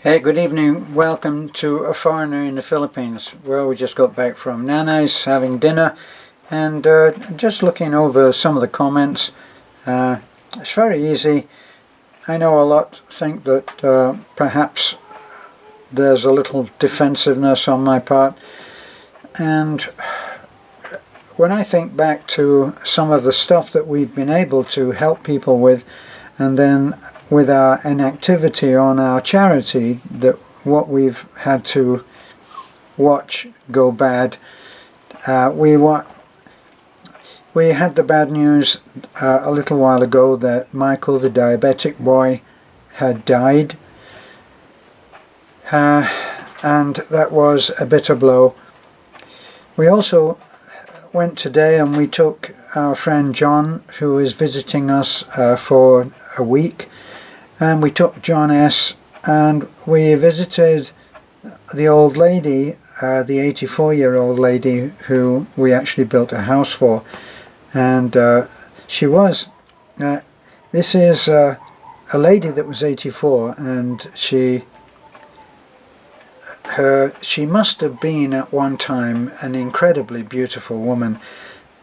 Hey, good evening. Welcome to A Foreigner in the Philippines. Well, we just got back from Nanay's having dinner and just looking over some of the comments. It's very easy. I know a lot think that perhaps there's a little defensiveness on my part, and when I think back to some of the stuff that we've been able to help people with, and then with our inactivity on our charity, that what we've had to watch go bad. We had the bad news a little while ago that Michael, the diabetic boy, had died, and that was a bitter blow. We also went today and we took our friend John, who is visiting us for a week, and we took John S. and we visited the old lady, the 84-year-old lady who we actually built a house for. And she was, this is a lady that was 84, and she must have been at one time an incredibly beautiful woman,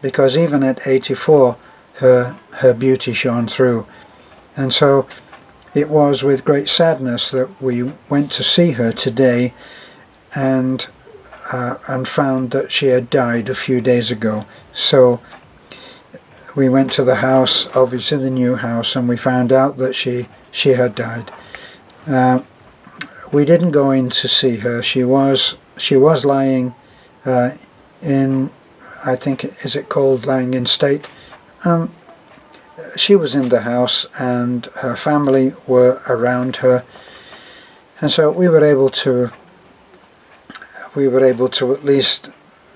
because even at 84 her beauty shone through. And so it was with great sadness that we went to see her today and found that she had died a few days ago. So we went to the house, obviously the new house, and we found out that she had died. We didn't go in to see her. She was lying in, I think, is it called lying in state? She was in the house and her family were around her, and so we were able to at least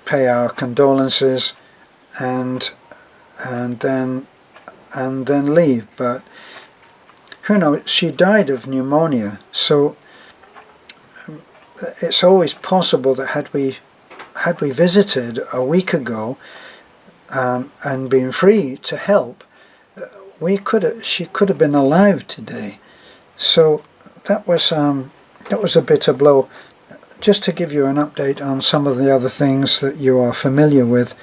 pay our condolences and then leave. But who knows, she died of pneumonia, so it's always possible that had we visited a week ago and been free to help, she could have been alive today. So that was a bitter blow. Just to give you an update on some of the other things that you are familiar with,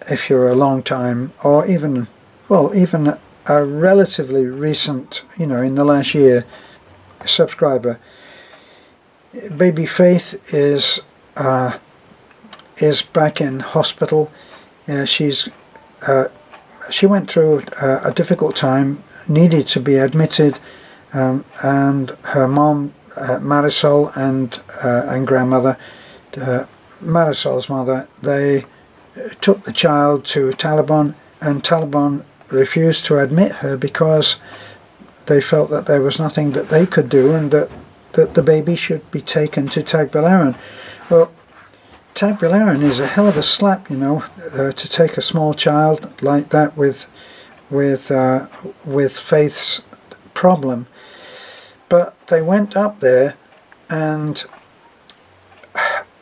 if you're a long time or even a relatively recent, in the last year, subscriber. Baby Faith is back in hospital. She went through a difficult time, needed to be admitted, and her mom, Marisol, and grandmother, Marisol's mother, they took the child to Taliban, and Taliban refused to admit her because they felt that there was nothing that they could do, and that the baby should be taken to Tagbilaran. Well, Tagbilaran is a hell of a slap, to take a small child like that with Faith's problem. But they went up there, and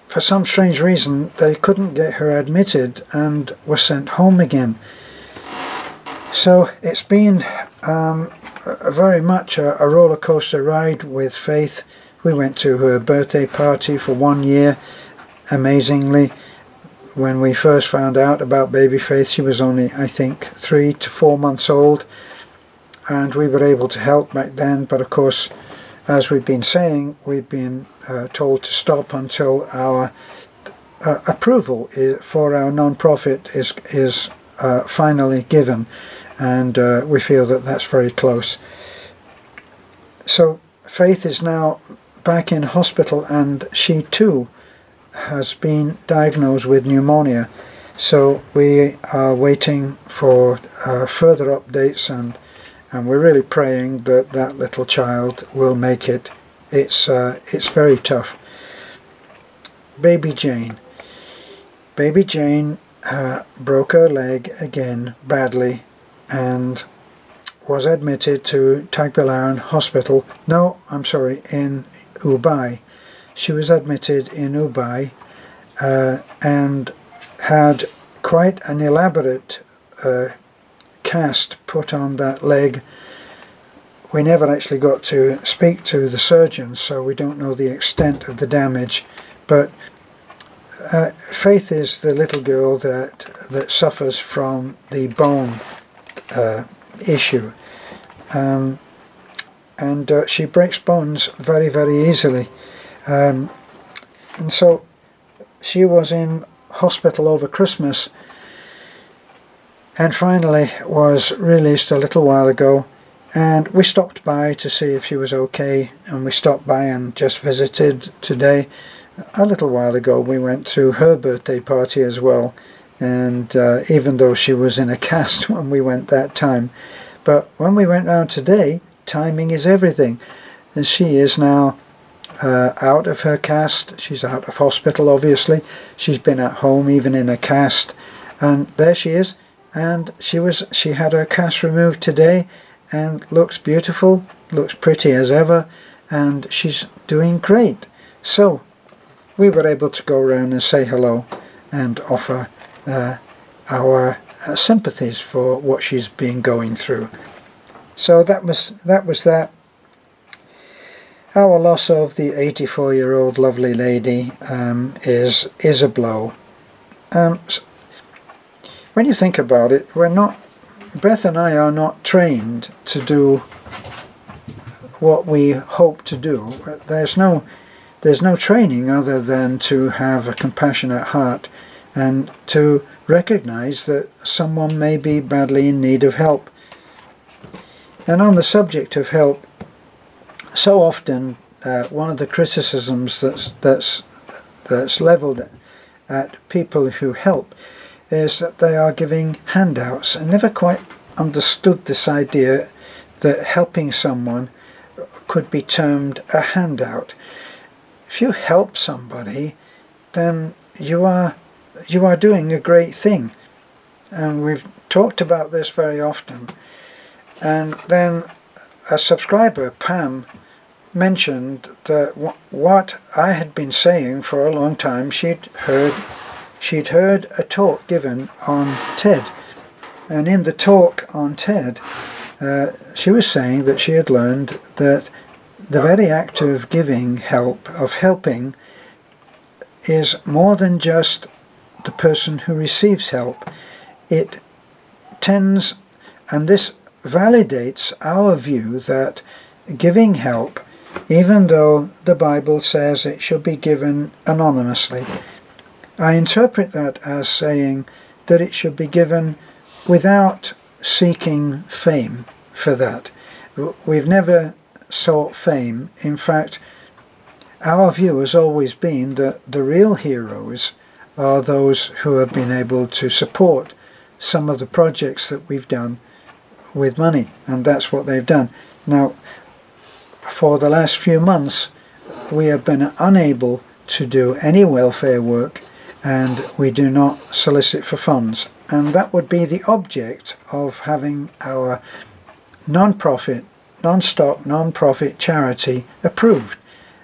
for some strange reason they couldn't get her admitted and were sent home again. So it's been very much a roller coaster ride with Faith. We went to her birthday party for 1 year. Amazingly, when we first found out about Baby Faith, she was only, I think, 3 to 4 months old, and we were able to help back then. But of course, as we've been saying, we've been told to stop until our approval for our non-profit is finally given, and we feel that that's very close. So Faith is now back in hospital, and she too has been diagnosed with pneumonia. So we are waiting for further updates, and we're really praying that that little child will make it. It's very tough. Baby Jane broke her leg again badly and was admitted to Tagbilaran Hospital. No, I'm sorry, in Ubay. She was admitted in Ubay and had quite an elaborate cast put on that leg we never actually got to speak to the surgeons, so we don't know the extent of the damage. But Faith is the little girl that suffers from the bone issue, and she breaks bones very, very easily, and so she was in hospital over Christmas and finally was released a little while ago, and we stopped by to see if she was okay, and we stopped by and just visited today. A little while ago we went to her birthday party as well, and even though she was in a cast when we went that time, but when we went round today, timing is everything, and she is now out of her cast. She's out of hospital, obviously. She's been at home even in a cast, and there she is, and she had her cast removed today and looks beautiful, looks pretty as ever, and she's doing great. So we were able to go around and say hello and offer our sympathies for what she's been going through. So that was that. Our loss of the 84-year-old lovely lady is a blow. When you think about it, Beth and I are not trained to do what we hope to do. There's no training other than to have a compassionate heart and to recognize that someone may be badly in need of help. And on the subject of help, so often one of the criticisms that's leveled at people who help is that they are giving handouts. I never quite understood this idea that helping someone could be termed a handout. If you help somebody, then you are doing a great thing, and we've talked about this very often. And then a subscriber, Pam, mentioned that what I had been saying for a long time. She'd heard a talk given on TED, and in the talk on TED she was saying that she had learned that the very act of giving help, of helping, is more than just the person who receives help. It tends, and this validates our view that giving help, even though the Bible says it should be given anonymously, I interpret that as saying that it should be given without seeking fame for that. We've never sought fame. In fact, our view has always been that the real heroes are those who have been able to support some of the projects that we've done with money, and that's what they've done. Now, for the last few months, we have been unable to do any welfare work, and we do not solicit for funds. And that would be the object of having our non-profit, non-stock, non-profit charity approved,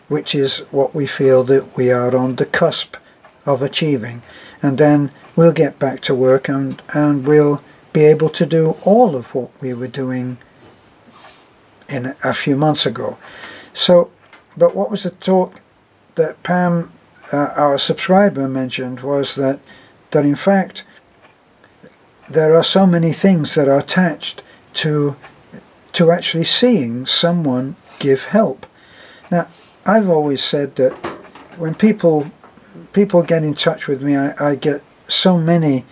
which is what we feel that we are on the cusp of achieving. And then we'll get back to work, and we'll be able to do all of what we were doing in a few months ago. So, but what was the talk that Pam, our subscriber, mentioned was that in fact there are so many things that are attached to actually seeing someone give help. Now, I've always said that when people get in touch with me, I get so many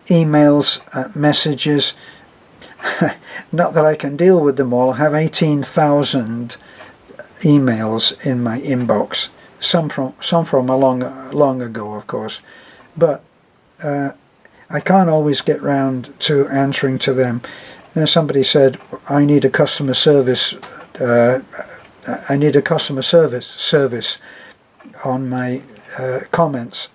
emails, messages, not that I can deal with them all. I have 18,000 emails in my inbox, some from a long ago, of course, but I can't always get round to answering to them. Somebody said, I need a customer service. I need a customer service on my comments.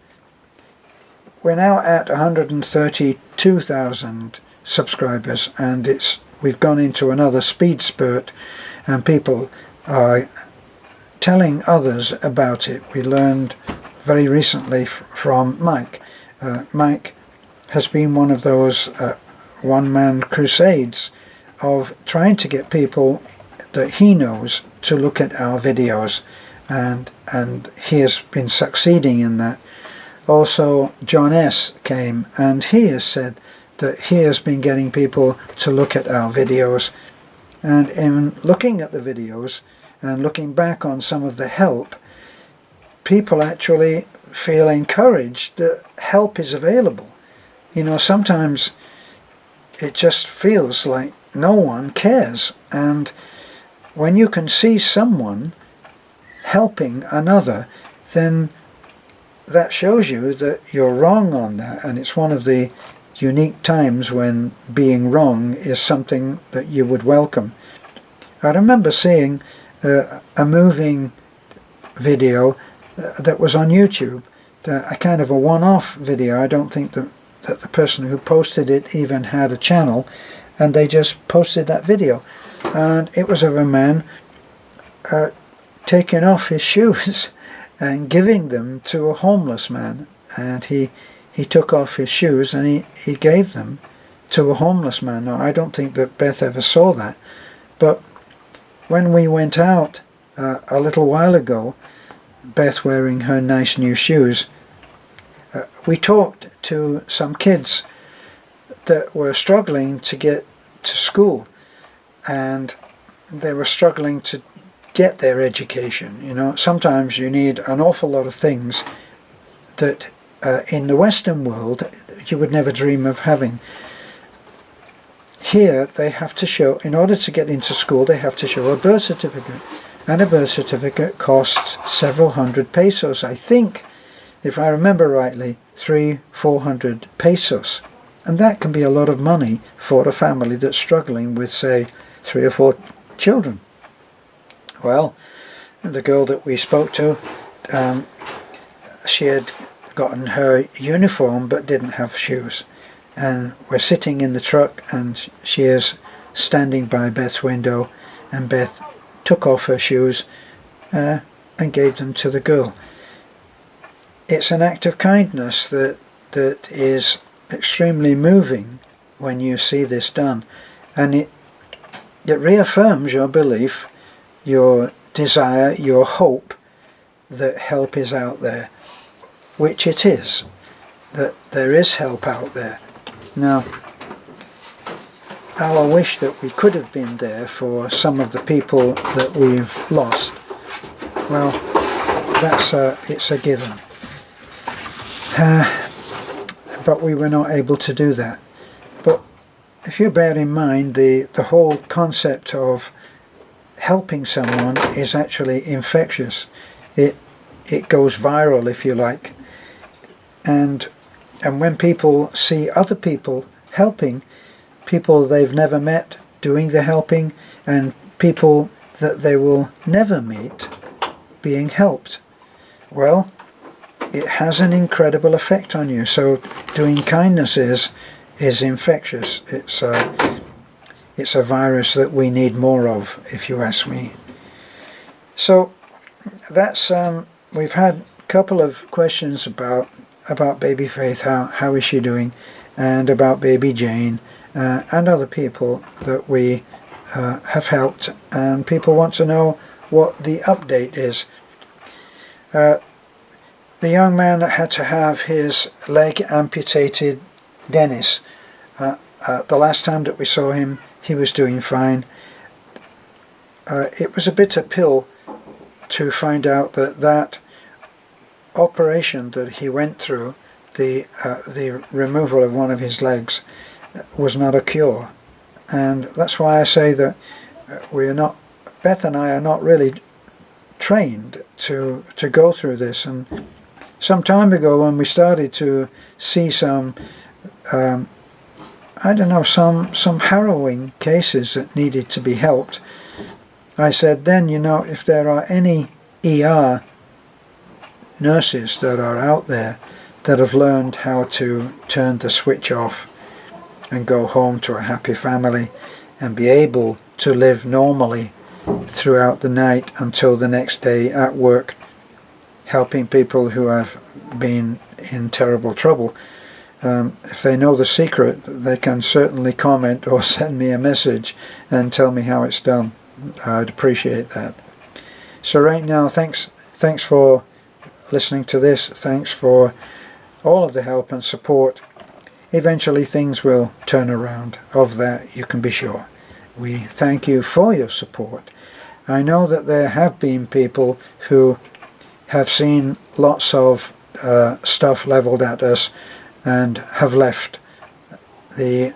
We're now at 132,000 subscribers, and we've gone into another speed spurt, and people are telling others about it. We learned very recently from Mike. Mike has been one of those one-man crusades of trying to get people that he knows to look at our videos, and he has been succeeding in that. Also, John S. came, and he has said that he has been getting people to look at our videos, and in looking at the videos and looking back on some of the help, people actually feel encouraged that help is available. You know, sometimes it just feels like no one cares, and when you can see someone helping another, then that shows you that you're wrong on that, and it's one of the unique times when being wrong is something that you would welcome. I remember seeing a moving video that was on YouTube, a kind of a one-off video. I don't think that the person who posted it even had a channel, and they just posted that video, and it was of a man taking off his shoes and giving them to a homeless man, and he took off his shoes and he gave them to a homeless man. Now, I don't think that Beth ever saw that, but when we went out a little while ago, Beth wearing her nice new shoes, we talked to some kids that were struggling to get to school, and they were struggling to get their education. You know, sometimes you need an awful lot of things that in the Western world you would never dream of having. Here they have to show, in order to get into school, they have to show a birth certificate, and a birth certificate costs several hundred pesos. I think, if I remember rightly, 300-400 pesos, and that can be a lot of money for a family that's struggling with, say, 3 or 4 children. Well, the girl that we spoke to, she had gotten her uniform but didn't have shoes, and we're sitting in the truck, and she is standing by Beth's window, and Beth took off her shoes and gave them to the girl. It's an act of kindness that is extremely moving when you see this done, and it reaffirms your belief, your desire, your hope that help is out there, which it is, that there is help out there. Now, our wish that we could have been there for some of the people that we've lost, well, it's a given. But we were not able to do that. But if you bear in mind the whole concept of helping someone is actually infectious. It goes viral, if you like. And when people see other people helping, people they've never met doing the helping, and people that they will never meet being helped, well, it has an incredible effect on you. So doing kindness is infectious. It's a virus that we need more of, if you ask me. So that's we've had a couple of questions about baby Faith, how is she doing, and about baby Jane, and other people that we have helped, and people want to know what the update is. The young man that had to have his leg amputated, Dennis, the last time that we saw him, he was doing fine. It was a bitter pill to find out that operation that he went through, the removal of one of his legs, was not a cure. And that's why I say that Beth and I are not really trained to go through this. And some time ago, when we started to see some some harrowing cases that needed to be helped, I said then, if there are any ER nurses that are out there that have learned how to turn the switch off and go home to a happy family and be able to live normally throughout the night until the next day at work, helping people who have been in terrible trouble, if they know the secret, they can certainly comment or send me a message and tell me how it's done. I'd appreciate that. So right now, thanks for listening to this. Thanks for all of the help and support. Eventually things will turn around. Of that you can be sure. We thank you for your support. I know that there have been people who have seen lots of stuff leveled at us and have left the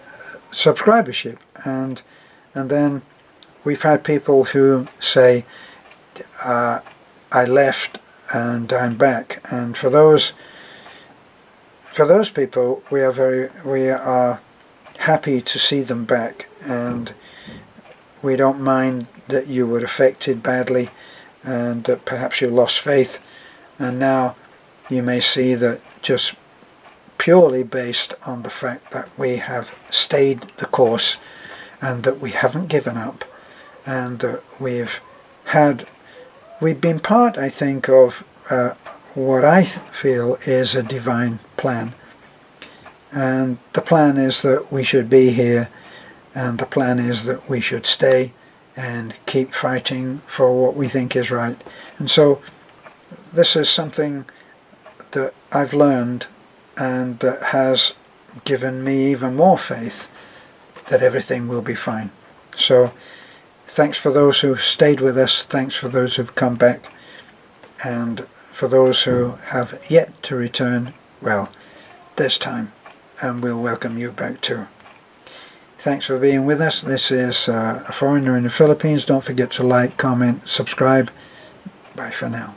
subscribership, and then we've had people who say, I left and I'm back, and for those people we are happy to see them back, and we don't mind that you were affected badly and that perhaps you lost faith, and now you may see that just purely based on the fact that we have stayed the course and that we haven't given up, and that we've been part, I think, of what I feel is a divine plan. And the plan is that we should be here, and the plan is that we should stay and keep fighting for what we think is right. And so this is something that I've learned, and that has given me even more faith that everything will be fine. So thanks for those who stayed with us, thanks for those who've come back, and for those who have yet to return, well, there's time, and we'll welcome you back too. Thanks for being with us. This is A Foreigner in the Philippines. Don't forget to like, comment, subscribe. Bye for now.